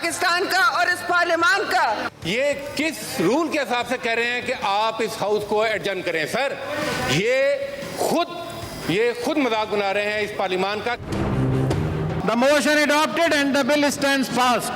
पाकिस्तान का और इस पार्लियामान का। ये किस रूल के हिसाब से कह रहे हैं कि आप इस हाउस को एडजर्न करें? सर, ये खुद मजाक बना रहे हैं इस पार्लियामान का। The motion adopted and the bill stands passed.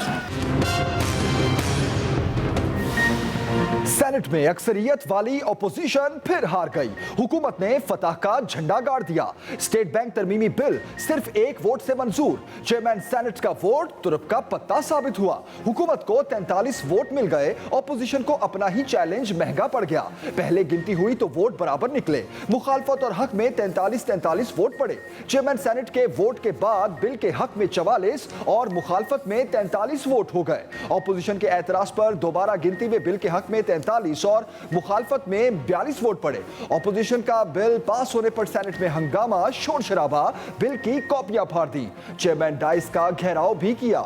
Senate में अक्सरियत वाली ऑपोजिशन फिर हार गई। हुकूमत ने फतह का झंडा गाड़ दिया। स्टेट बैंक तरमीमी बिल सिर्फ एक वोट से मंजूर। चेयरमैन सेनेट का वोट तुरप का पत्ता साबित हुआ। हुकूमत को 43 वोट मिल गए। ऑपोजिशन को अपना ही चैलेंज महंगा पड़ गया। पहले गिनती हुई तो वोट बराबर निकले। मुखालफत और हक में 43 वोट पड़े। चेयरमैन सेनेट के वोट के बाद बिल के हक में 44 और मुखालफत में 43 वोट हो गए। ऑपोजिशन के एतराज पर दोबारा गिनती में बिल के हक में 43 और मुखालफत में 42 वोट पड़े। ऑपोजिशन का बिल पास होने पर सेनेट में हंगामा, शोर शराबा, बिल की कॉपियां फाड़ दी। चेयरमैन डाइस का घेराव भी किया।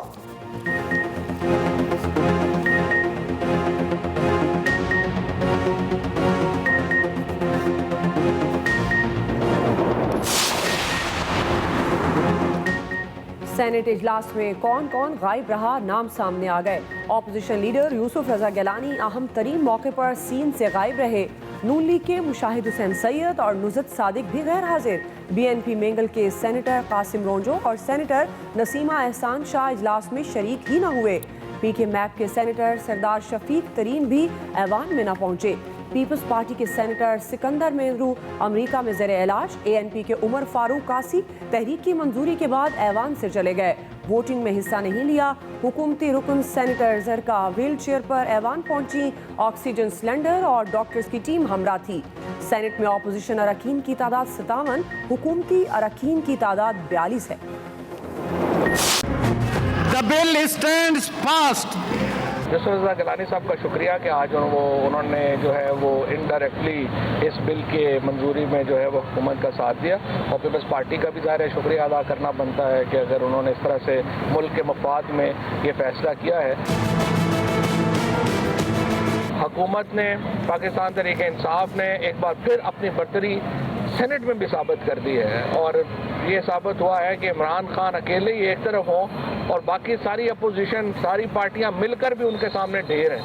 सेनेट इजलास में कौन कौन गायब रहा, नाम सामने आ गए। ऑपोजिशन लीडर यूसुफ रजा गिलानी अहम तरीन मौके पर सीन से गायब रहे। नून लीग के मुशाहिद हुसैन सैयद और नुज़त सादिक भी गैर हाजिर। BNP मेंगल के सेनेटर कासिम रोंजो और सेनेटर नसीमा एहसान शाह इजलास में शरीक ही न हुए। PK मैप के सेनेटर सरदार शफीक तरीन भी ऐवान में न पहुंचे। पीपल्स पार्टी के सेनेटर सिकंदर मेहरू अमेरिका में ज़ेरे इलाज। ANP के उमर फारूक कासी तहरीक की मंजूरी के बाद ऐवान से चले गए। वोटिंग में हिस्सा नहीं लिया। हुकूमती रुकन सेनेटर जरका व्हील चेयर पर ऐवान पहुंची। ऑक्सीजन सिलेंडर और डॉक्टर्स की टीम हमरा थी। सेनेट में ऑपोजिशन अरकान की तादाद 57, हुकूमती अरकान की तादाद 42 है। The bill stands passed. Yusuf रजा गिलानी साहब का शुक्रिया कि आज उन्होंने जो है वो इनडायरेक्टली इस बिल के मंजूरी में जो है वो हुकूमत का साथ दिया। और पीपल्स पार्टी का भी ज़ाहिर है शुक्रिया अदा करना बनता है कि अगर उन्होंने इस तरह से मुल्क के मफाद में ये फैसला किया है। हुकूमत ने, पाकिस्तान तहरीक इंसाफ ने एक बार फिर अपनी बर्तरी सेनेट में भी साबित कर दी है। और ये साबित हुआ है कि इमरान खान अकेले ही एक तरफ हों और बाकी सारी अपोजिशन, सारी पार्टियां मिलकर भी उनके सामने ढेर हैं।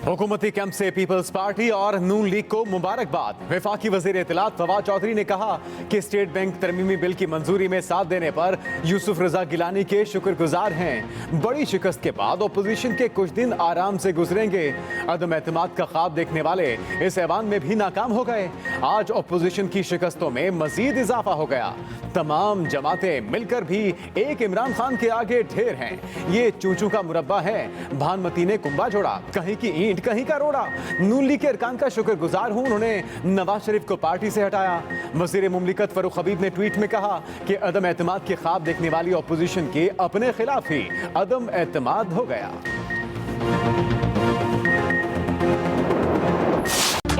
हुकूमती कैंप से पीपल्स पार्टी और नून लीग को मुबारकबाद। वफाकी वजीर इत्तलात फवाद चौधरी ने कहा कि स्टेट बैंक तरमीमी बिल की मंजूरी में साथ देने पर यूसुफ रजा गिलानी के शुक्रगुजार हैं। बड़ी शिकस्त के बाद अपोजिशन के कुछ दिन आराम से गुजरेंगे। अदम एतमाद का ख्वाब देखने वाले इस ऐवान में भी नाकाम हो गए। आज अपोजिशन की शिकस्तों में मजीद इजाफा हो गया। तमाम जमातें मिलकर भी एक इमरान खान के आगे ढेर हैं। ये चूचू का मुरब्बा है। भानमती ने कुंबा जोड़ा, कहीं की ईंट कहीं का रोड़ा। नून लीग के अरकान का शुक्रगुजार हूं, उन्होंने नवाज शरीफ को पार्टी से हटाया। वजीर मुमलिकत फरूख हबीब ने ट्वीट में कहा कि अदम एतमाद के ख्वाब देखने वाली अपोजिशन के अपने खिलाफ ही अदम एतमाद हो गया।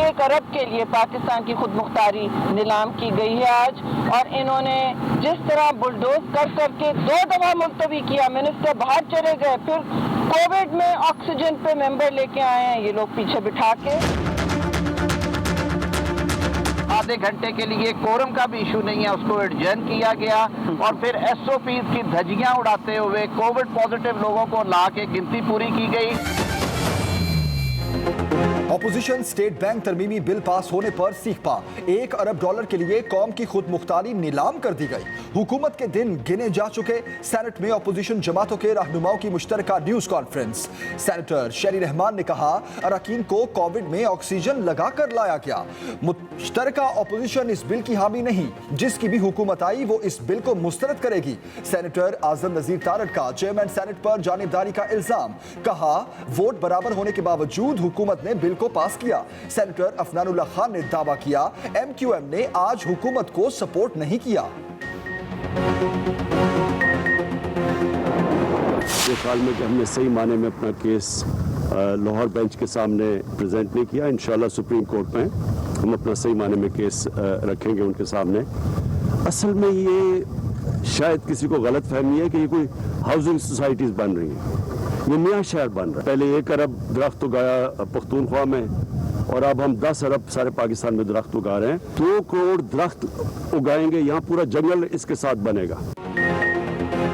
1 अरब के लिए पाकिस्तान की खुद मुख्तारी नीलाम की गई है आज। और इन्होंने जिस तरह बुलडोज कर करके 2 दफा मुलतवी किया, मिनिस्टर बाहर चले गए, फिर कोविड में ऑक्सीजन पे मेंबर लेके आए हैं ये लोग पीछे बिठा के। आधे घंटे के लिए कोरम का भी इशू नहीं है, उसको एडजर्न किया गया और फिर SOPs की धज्जियां उड़ाते हुए कोविड पॉजिटिव लोगों को ला के गिनती पूरी की गई। ऑपोजिशन स्टेट बैंक तरमीमी बिल पास होने पर सीख पा। $1 अरब के लिए कौम की खुद मुख्तारी नीलाम कर दी गई। हुकूमत के दिन गिने जा चुके। सेनेट में ऑपोजिशन जमातों के रहनुमाओं की मुश्तरका न्यूज कॉन्फ्रेंस। सेनेटर शेरी रहमान ने कहा अरकान को कोविड में ऑक्सीजन लगा कर लाया गया। मुश्तरका ऑपोजिशन इस बिल की हामी नहीं। जिसकी भी हुकूमत आई वो इस बिल को मुस्तरद करेगी। सेनेटर आजम नजीर तारड़ का चेयरमैन सेनेट पर जानिबदारी का इल्जाम। कहा वोट बराबर होने के बावजूद हुकूमत ने बिल को पास किया। सेनेटर अफनानुल्लाह खान ने दावा किया MQM ने आज हुकूमत को सपोर्ट नहीं किया। ये ख्याल में कि हमने सही माने में अपना केस लाहौर बेंच के सामने प्रेजेंट नहीं किया। इंशाल्लाह सुप्रीम कोर्ट में हम अपना सही माने में केस रखेंगे उनके सामने। असल में ये शायद किसी को गलत फहमी है कि ये कोई हाउसिंग सोसाइटीज बन रही हैं। ये नया शहर बन रहा है। पहले 1 अरब दरख्त उगाया पख्तूनख्वा में और अब हम 10 अरब सारे पाकिस्तान में दरख्त उगा रहे हैं। 2 करोड़ दरख्त उगाएंगे, यहाँ पूरा जंगल इसके साथ बनेगा।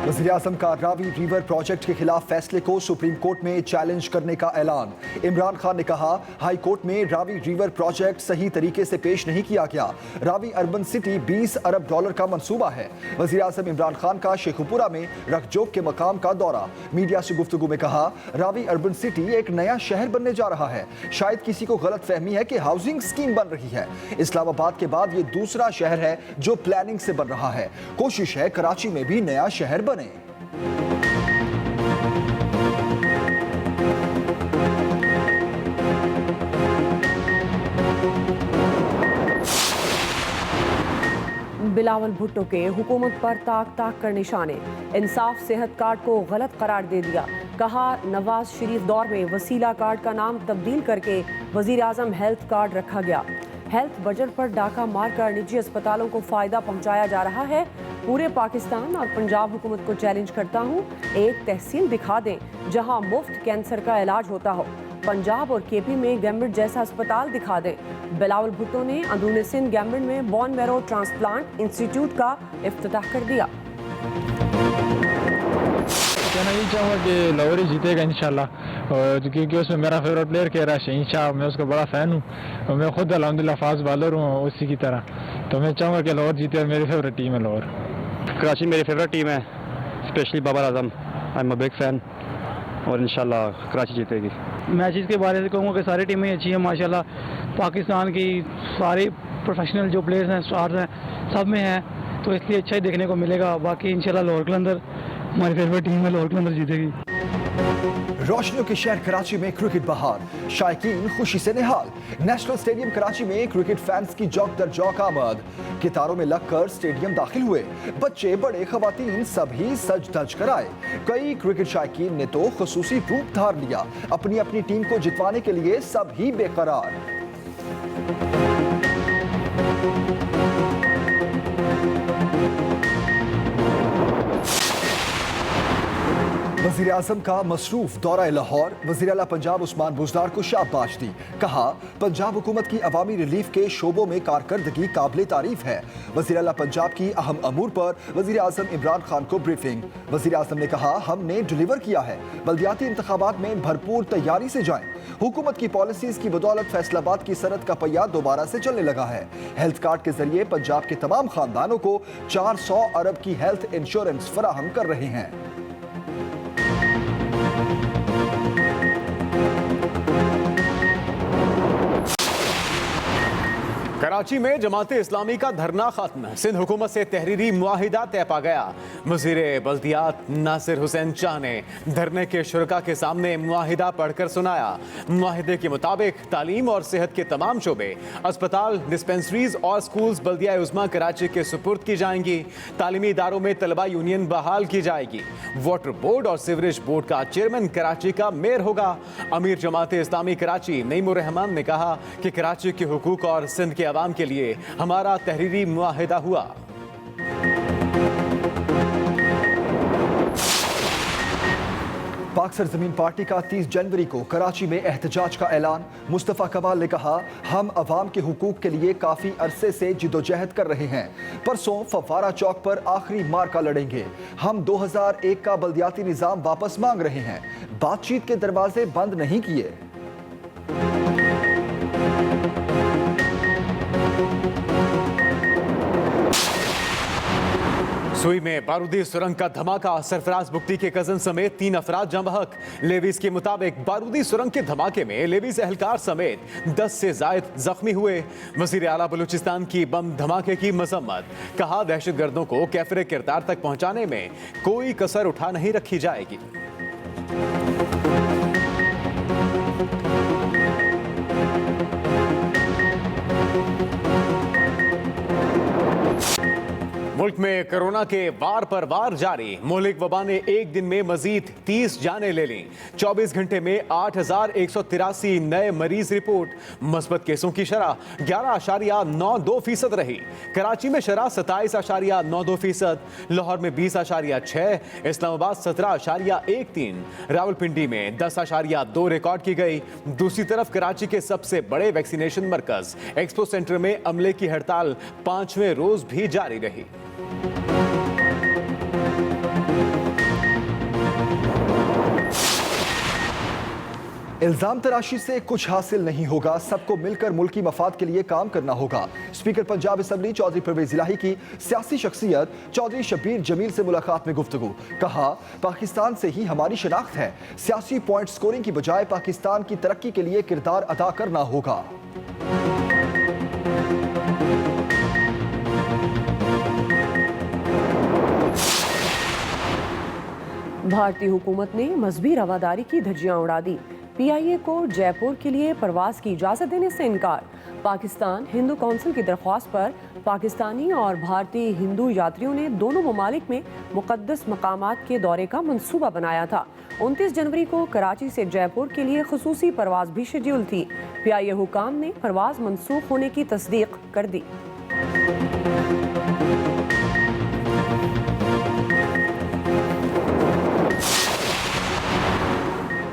वज़ीर-ए-आज़म का रावी रिवर प्रोजेक्ट के खिलाफ फैसले को सुप्रीम कोर्ट में चैलेंज करने का ऐलान। इमरान खान ने कहा, हाई कोर्ट में रावी रिवर प्रोजेक्ट सही तरीके से पेश नहीं किया गया। रावी अर्बन सिटी $20 अरब का मंसूबा है। वज़ीर-ए-आज़म इमरान खान का शेखुपुरा में रखजोक के मकाम का दौरा। मीडिया से गुफ्तगू में कहा, रावी अर्बन सिटी एक नया शहर बनने जा रहा है। शायद किसी को गलत फहमी है कि हाउसिंग स्कीम बन रही है। इस्लामाबाद के बाद ये दूसरा शहर है जो प्लानिंग से बन रहा है। कोशिश है कराची में भी नया शहर बने। बिलावल भुट्टो के हुकूमत पर ताक ताक कर निशाने। इंसाफ सेहत कार्ड को गलत करार दे दिया। कहा, नवाज शरीफ दौर में वसीला कार्ड का नाम तब्दील करके वजीर आजम हेल्थ कार्ड रखा गया। हेल्थ बजट पर डाका मारकर निजी अस्पतालों को फायदा पहुंचाया जा रहा है। पूरे पाकिस्तान और पंजाब हुकूमत को चैलेंज करता हूं, एक तहसील दिखा दें जहां मुफ्त कैंसर का इलाज होता हो। पंजाब और केपी में गैम्बिट जैसा अस्पताल दिखा दें। बिलावल भुट्टो ने अंदरूनी सिंध गैम्बिट में बोन मैरो ट्रांसप्लांट इंस्टीट्यूट का इफ्तिताह कर दिया। कहना यही चाहूँगा कि लाहौर ही जीतेगा इंशाल्लाह, क्योंकि उसमें मेरा फेवरेट प्लेयर कह रहा है शहीन शाह, मैं उसका बड़ा फ़ैन हूँ और मैं खुद अल्हम्दुलिल्लाह फास्ट बॉलर हूँ उसी की तरह। तो मैं चाहूँगा कि लाहौर जीते और मेरी फेवरेट टीम है लाहौर। कराची मेरी फेवरेट टीम है, specially Babar Azam, I am a big fan और इंशाल्लाह कराची जीतेगी। मैचेस के बारे में कहूँगा कि सारी टीमें अच्छी हैं माशाल्लाह। पाकिस्तान की सारी प्रोफेशनल जो प्लेयर्स हैं, स्टार्स हैं, सब में हैं, तो इसलिए अच्छा ही देखने को मिलेगा। बाकी इंशाल्लाह लाहौर कलंदर हमारी फेवरेट टीम है, लाहौर कलंदर जीतेगी। रोशनियों के शहर कराची में क्रिकेट बहार, शायकीन खुशी से निहाल। नेशनल स्टेडियम कराची में क्रिकेट फैंस की जौक दर जौक आमद। कितारों में लगकर स्टेडियम दाखिल हुए। बच्चे बड़े खवातीन सभी सज धज कर आए। कई क्रिकेट शायकीन ने तो खुसूसी रूप धार लिया। अपनी अपनी टीम को जितवाने के लिए सभी बेकरार। वज़ीर आज़म का मसरूफ दौरा लाहौर। वज़ीर आला पंजाब उस्मान बुज़दार को शाबाश दी। कहा, पंजाब हुकूमत की अवामी रिलीफ के शोबों में कारकर्दगी काबिल तारीफ है। वज़ीर आला पंजाब की अहम अमूर पर वज़ीर आज़म इमरान खान को ब्रीफिंग। वज़ीर आज़म ने कहा, हमने डिलीवर किया है, बल्दियाती इंतखाबात में भरपूर तैयारी से जाएं। हुकूमत की पॉलिसीज की बदौलत फैसलाबाद की सनत का पहिया दोबारा से चलने लगा है। हेल्थ कार्ड के जरिए पंजाब के तमाम खानदानों को 400 अरब की हेल्थ इंश्योरेंस फराहम कर रहे हैं। कराची में जमात इस्लामी का धरना खत्म। सिंध हुकूमत से तहरीरी मुआहिदा तय पा गया। वज़ीर बल्दियात नासिर हुसैन शाह ने धरने के शुरका के सामने मुआहिदा पढ़कर सुनाया। मुआहिदे के मुताबिक तालीम और सेहत के तमाम शोबे, अस्पताल, डिस्पेंसरीज और स्कूल्स बल्दिया उज़्मा कराची के सुपुर्द की जाएंगी। तालीमी इदारों में तलबा यूनियन बहाल की जाएगी। वाटर बोर्ड और सीवरेज बोर्ड का चेयरमैन कराची का मेयर होगा। अमीर जमात इस्लामी कराची नईमुर रहमान ने कहा कि कराची के हुकूक और सिंध के अवाम के लिए हमारा तहरीरी मुआहिदा हुआ। पाक सरजमीन पार्टी का 30 जनवरी को कराची में एहतजाज का ऐलान। मुस्तफ़ा कमाल ने कहा, हम अवाम के हुकूक के लिए काफ़ी अरसे से जिदोजहद कर रहे हैं। परसों फव्वारा चौक पर आखिरी मार्का लड़ेंगे। हम 2001 का बल्दियाती निज़ाम वापस मांग रहे हैं। बातचीत के दरवाजे बंद नहीं किए। सुई में बारूदी सुरंग का धमाका, सरफराज बुख्ती के कजन समेत 3 अफराद जम बहक। लेवीज के मुताबिक बारूदी सुरंग के धमाके में लेवीज एहलकार समेत 10 से जायद जख्मी हुए। वजीर आला बलूचिस्तान की बम धमाके की मजम्मत। कहा, दहशतगर्दों को कैफरे किरदार तक पहुंचाने में कोई कसर उठा नहीं रखी जाएगी। मुल्क में कोरोना के वार पर वार जारी। मुल्क वबा ने एक दिन में मजीद 30 जानें ले लीं। 24 घंटे में 8,183 नए मरीज रिपोर्ट। मस्बत केसों की शरह 11.92% रही। कराची में शरह 27.92%, लाहौर में 20.6%, इस्लामाबाद 17.13%, रावलपिंडी में 10.2 रिकॉर्ड की गई। दूसरी तरफ कराची के सबसे बड़े वैक्सीनेशन मरकज एक्सपो सेंटर में अमले की हड़ताल 5वें रोज भी जारी रही। इल्जाम तराशी से कुछ हासिल नहीं होगा, सबको मिलकर मुल्की मफाद के लिए काम करना होगा। स्पीकर पंजाब असम्बली चौधरी परवेज इलाही की सियासी शख्सियत चौधरी शब्बीर जमील से मुलाकात में गुफ्तगू। कहा, पाकिस्तान से ही हमारी शनाख्त है, सियासी पॉइंट स्कोरिंग की बजाय पाकिस्तान की तरक्की के लिए किरदार अदा करना होगा। भारतीय हुकूमत ने मजहबी रवादारी की धज्जियां उड़ा दी। PIA को जयपुर के लिए परवाज की इजाज़त देने से इनकार। पाकिस्तान हिंदू काउंसिल की दरख्वास्त पर पाकिस्तानी और भारतीय हिंदू यात्रियों ने दोनों ममालिक में मुक़द्दस मकामात के दौरे का मंसूबा बनाया था। 29 जनवरी को कराची से जयपुर के लिए खुसूसी परवाज भी शेड्यूल थी। PIA हुकाम ने परवाज मनसूख होने की तस्दीक कर दी।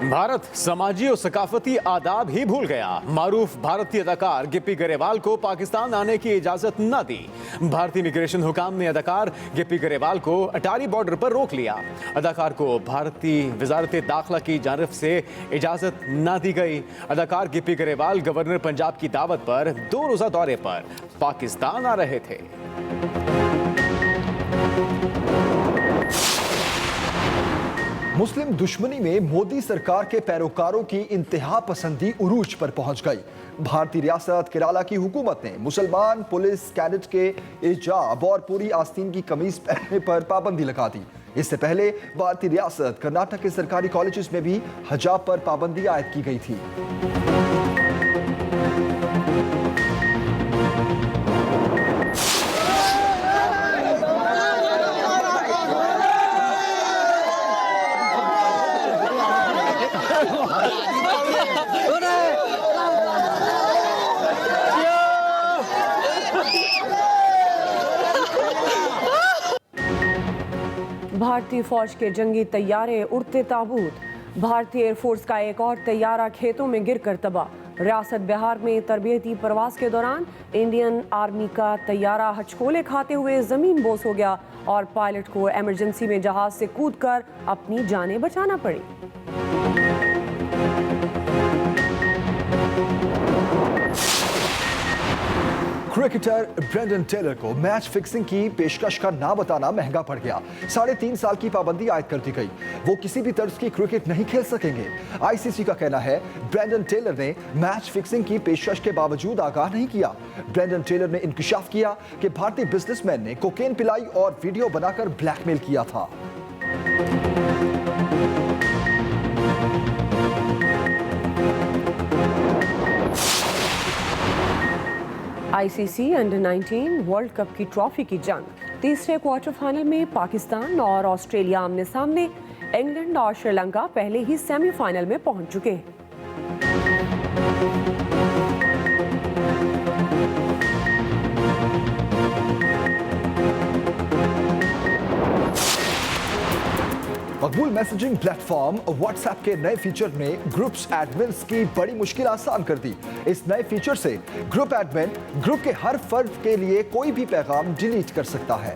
भारत समाजी और सकाफती आदाब ही भूल गया। मारूफ भारतीय अदाकार गिप्पी गरेवाल को पाकिस्तान आने की इजाजत न दी। भारतीय इमिग्रेशन हुकाम ने अदाकार गिप्पी गरेवाल को अटारी बॉर्डर पर रोक लिया। अदाकार को भारतीय वजारत दाखिला की जानिब से इजाजत न दी गई। अदाकार गिप्पी गरेवाल गवर्नर पंजाब की दावत पर 2 रोजा दौरे पर पाकिस्तान आ रहे थे। मुस्लिम दुश्मनी में मोदी सरकार के पैरोकारों की इंतहा पसंदी उरूज पर पहुंच गई। भारतीय रियासत केरला की हुकूमत ने मुसलमान पुलिस कैडेट के इजाब और पूरी आस्तीन की कमीज पहनने पर पाबंदी लगा दी। इससे पहले भारतीय रियासत कर्नाटक के सरकारी कॉलेजेस में भी हिजाब पर पाबंदी आयद की गई थी। भारतीय फौज के जंगी तैयारे उड़ते ताबूत। भारतीय एयरफोर्स का एक और तैयारा खेतों में गिरकर तबाह। रियासत बिहार में तरबियती परवाज के दौरान इंडियन आर्मी का तैयारा हचकोले खाते हुए जमीन बोस हो गया और पायलट को इमरजेंसी में जहाज से कूदकर अपनी जानें बचाना पड़ी। क्रिकेटर ब्रेंडन टेलर को मैच फिक्सिंग की पेशकश का ना बताना महंगा पड़ गया। 3.5 साल की पाबंदी आयद कर दी गई। वो किसी भी तर्ज की क्रिकेट नहीं खेल सकेंगे। ICC का कहना है ब्रेंडन टेलर ने मैच फिक्सिंग की पेशकश के बावजूद आगाह नहीं किया। ब्रेंडन टेलर ने इंकशाफ किया कि भारतीय बिजनेसमैन ने कोकेन पिलाई और वीडियो बनाकर ब्लैकमेल किया था। ICC अंडर-19 वर्ल्ड कप की ट्रॉफी की जंग। तीसरे क्वार्टर फाइनल में पाकिस्तान और ऑस्ट्रेलिया आमने सामने। इंग्लैंड और श्रीलंका पहले ही सेमीफाइनल में पहुंच चुके हैं। मकबूल मैसेजिंग प्लेटफॉर्म व्हाट्सएप के नए फीचर ने ग्रुप्स एडमिन्स की बड़ी मुश्किल आसान कर दी। इस नए फीचर से ग्रुप एडमिन ग्रुप के हर फर्द के लिए कोई भी पैगाम डिलीट कर सकता है।